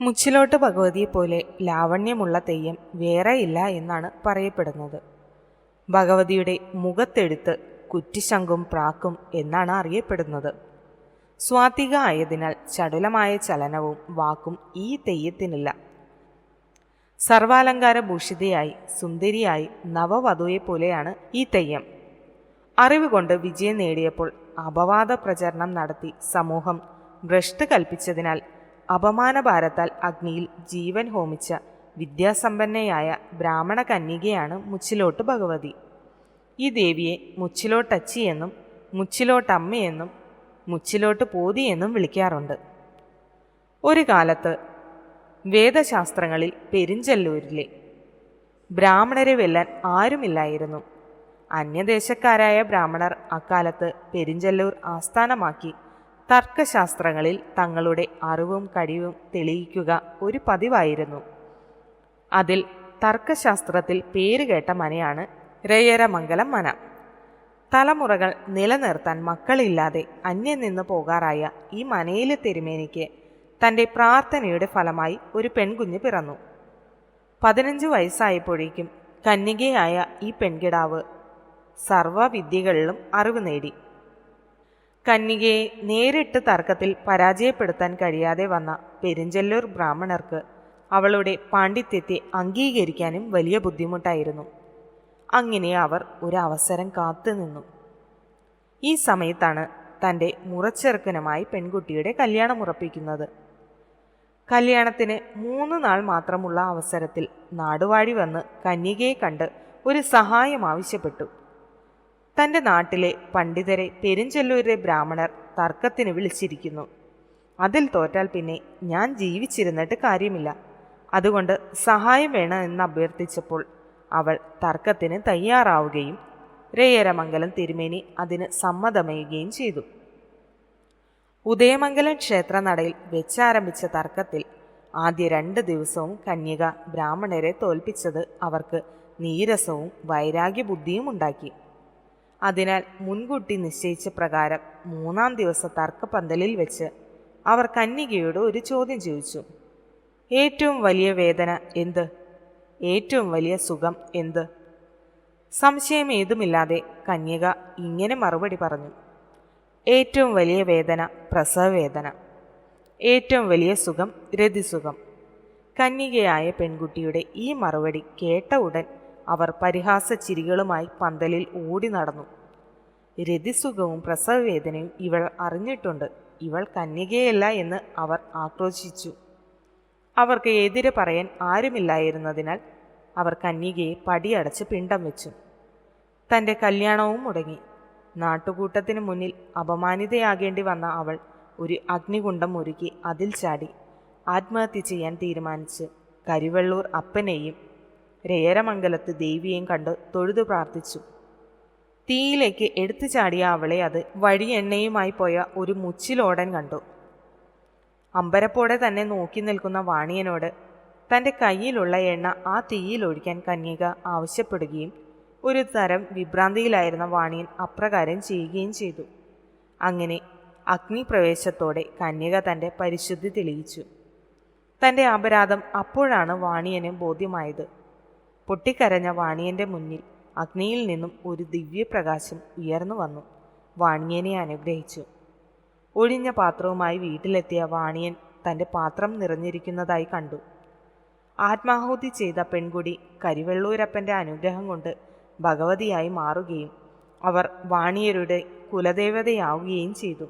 മുച്ചിലോട്ട് ഭഗവതിയെപ്പോലെ ലാവണ്യമുള്ള തെയ്യം വേറെയില്ല എന്നാണ് പറയപ്പെടുന്നത്. ഭഗവതിയുടെ മുഖത്തെഴുത്ത് കുറ്റിശങ്കും പ്രാക്കും എന്നാണ് അറിയപ്പെടുന്നത്. സ്വാതിക ആയതിനാൽ ചടുലമായ ചലനവും വാക്കും ഈ തെയ്യത്തിനില്ല. സർവാലങ്കാര ഭൂഷിതയായി സുന്ദരിയായി നവവധുവെപ്പോലെയാണ് ഈ തെയ്യം. അറിവ് കൊണ്ട് വിജയം നേടിയപ്പോൾ അപവാദ പ്രചരണം നടത്തി സമൂഹം ഭ്രഷ്ട് കൽപ്പിച്ചതിനാൽ അപമാനഭാരത്താൽ അഗ്നിയിൽ ജീവൻ ഹോമിച്ച വിദ്യാസമ്പന്നയായ ബ്രാഹ്മണ കന്യകയാണ് മുച്ചിലോട്ട് ഭഗവതി. ഈ ദേവിയെ മുച്ചിലോട്ടച്ചി എന്നും മുച്ചിലോട്ടമ്മയെന്നും മുച്ചിലോട്ട് പോതി എന്നും വിളിക്കാറുണ്ട്. ഒരു കാലത്ത് വേദശാസ്ത്രങ്ങളിൽ പെരിഞ്ചല്ലൂരിലെ ബ്രാഹ്മണരെ വെല്ലാൻ ആരുമില്ലായിരുന്നു. അന്യദേശക്കാരായ ബ്രാഹ്മണർ അക്കാലത്ത് പെരിഞ്ചല്ലൂർ ആസ്ഥാനമാക്കി തർക്കശാസ്ത്രങ്ങളിൽ തങ്ങളുടെ അറിവും കഴിവും തെളിയിക്കുക ഒരു പതിവായിരുന്നു. അതിൽ തർക്കശാസ്ത്രത്തിൽ പേരുകേട്ട മനയാണ് രയരമംഗലം മന. തലമുറകൾ നിലനിർത്താൻ മക്കളില്ലാതെ അന്യം നിന്ന് പോകാറായ ഈ മനയിലെ തിരുമേനിക്ക് തൻ്റെ പ്രാർത്ഥനയുടെ ഫലമായി ഒരു പെൺകുഞ്ഞ് പിറന്നു. 15 വയസ്സായപ്പോഴേക്കും കന്യകയായ ഈ പെൺകിടാവ് സർവവിദ്യകളിലും അറിവ് നേടി. കന്യകയെ നേരിട്ട് തർക്കത്തിൽ പരാജയപ്പെടുത്താൻ കഴിയാതെ വന്ന പെരിഞ്ചല്ലൂർ ബ്രാഹ്മണർക്ക് അവളുടെ പാണ്ഡിത്യത്തെ അംഗീകരിക്കാനും വലിയ ബുദ്ധിമുട്ടായിരുന്നു. അങ്ങനെ അവർ ഒരു അവസരം കാത്തുനിന്നു. ഈ സമയത്താണ് തൻ്റെ മുറച്ചെറുക്കനുമായി പെൺകുട്ടിയുടെ കല്യാണം ഉറപ്പിക്കുന്നത്. കല്യാണത്തിന് 3 നാൾ മാത്രമുള്ള അവസരത്തിൽ നാടുവാഴി വന്ന് കന്യകയെ കണ്ട് ഒരു സഹായം ആവശ്യപ്പെട്ടു. തൻ്റെ നാട്ടിലെ പണ്ഡിതരെ പെരിഞ്ചല്ലൂരിലെ ബ്രാഹ്മണർ തർക്കത്തിന് വിളിച്ചിരിക്കുന്നു. അതിൽ തോറ്റാൽ പിന്നെ ഞാൻ ജീവിച്ചിരുന്നിട്ട് കാര്യമില്ല. അതുകൊണ്ട് സഹായം വേണമെന്ന് അഭ്യർത്ഥിച്ചപ്പോൾ അവൾ തർക്കത്തിന് തയ്യാറാവുകയും രയരമംഗലം തിരുമേനി അതിന് സമ്മതമേകുകയും ചെയ്തു. ഉദയമംഗലം ക്ഷേത്രനടയിൽ വെച്ചാരംഭിച്ച തർക്കത്തിൽ ആദ്യ 2 ദിവസവും കന്യക ബ്രാഹ്മണരെ തോൽപ്പിച്ചത് അവർക്ക് നീരസവും വൈരാഗ്യബുദ്ധിയും ഉണ്ടാക്കി. അതിനാൽ മുൻകൂട്ടി നിശ്ചയിച്ച പ്രകാരം 3-ാം ദിവസ തർക്കപ്പന്തലിൽ വെച്ച് അവർ കന്യകയോട് ഒരു ചോദ്യം ചോദിച്ചു. ഏറ്റവും വലിയ വേദന എന്ത്? ഏറ്റവും വലിയ സുഖം എന്ത്? സംശയം ഏതുമില്ലാതെ കന്യക ഇങ്ങനെ മറുപടി പറഞ്ഞു. ഏറ്റവും വലിയ വേദന പ്രസവവേദന, ഏറ്റവും വലിയ സുഖം രതിസുഖം. കന്യകയായ പെൺകുട്ടിയുടെ ഈ മറുപടി കേട്ട ഉടൻ അവർ പരിഹാസ ചിരികളുമായി പന്തലിൽ ഓടി നടന്നു. രതിസുഖവും പ്രസവവേദനയും ഇവൾ അറിഞ്ഞിട്ടുണ്ട്, ഇവൾ കന്യകയല്ല എന്ന് അവർ ആക്രോശിച്ചു. അവർക്ക് എതിരെ പറയാൻ ആരുമില്ലായിരുന്നതിനാൽ അവർ കന്യകയെ പടിയടച്ച് പിണ്ടം വെച്ചു. തൻ്റെ കല്യാണവും മുടങ്ങി. നാട്ടുകൂട്ടത്തിന് മുന്നിൽ അപമാനിതയാകേണ്ടി വന്ന അവൾ ഒരു അഗ്നികുണ്ഡം ഒരുക്കി അതിൽ ചാടി ആത്മഹത്യ ചെയ്യാൻ തീരുമാനിച്ച് കരിവെള്ളൂർ അപ്പനെയും രയരമംഗലത്ത് ദേവിയെയും കണ്ട് തൊഴുതു പ്രാർത്ഥിച്ചു. തീയിലേക്ക് എടുത്തു ചാടിയ അവളെ അത് വഴി എണ്ണയുമായി പോയ ഒരു മുച്ചിലോടൻ കണ്ടു. അമ്പരപ്പോടെ തന്നെ നോക്കി നിൽക്കുന്ന വാണിയനോട് തൻ്റെ കയ്യിലുള്ള എണ്ണ ആ തീയിലൊഴിക്കാൻ കന്യക ആവശ്യപ്പെടുകയും ഒരു തരം വിഭ്രാന്തിയിലായിരുന്ന വാണിയൻ അപ്രകാരം ചെയ്യുകയും ചെയ്തു. അങ്ങനെ അഗ്നിപ്രവേശത്തോടെ കന്യക തൻ്റെ പരിശുദ്ധി തെളിയിച്ചു. തൻ്റെ അപരാധം അപ്പോഴാണ് വാണിയന് ബോധ്യമായത്. പൊട്ടിക്കരഞ്ഞ വാണിയൻ്റെ മുന്നിൽ അഗ്നിയിൽ നിന്നും ഒരു ദിവ്യപ്രകാശം ഉയർന്നു വന്നു വാണിയനെ അനുഗ്രഹിച്ചു. ഒഴിഞ്ഞ പാത്രവുമായി വീട്ടിലെത്തിയ വാണിയൻ തൻ്റെ പാത്രം നിറഞ്ഞിരിക്കുന്നതായി കണ്ടു. ആത്മാഹുതി ചെയ്ത പെൺകുടി കരിവെള്ളൂരപ്പൻ്റെ അനുഗ്രഹം കൊണ്ട് ഭഗവതിയായി മാറുകയും അവർ വാണിയരുടെ കുലദേവതയാവുകയും ചെയ്തു.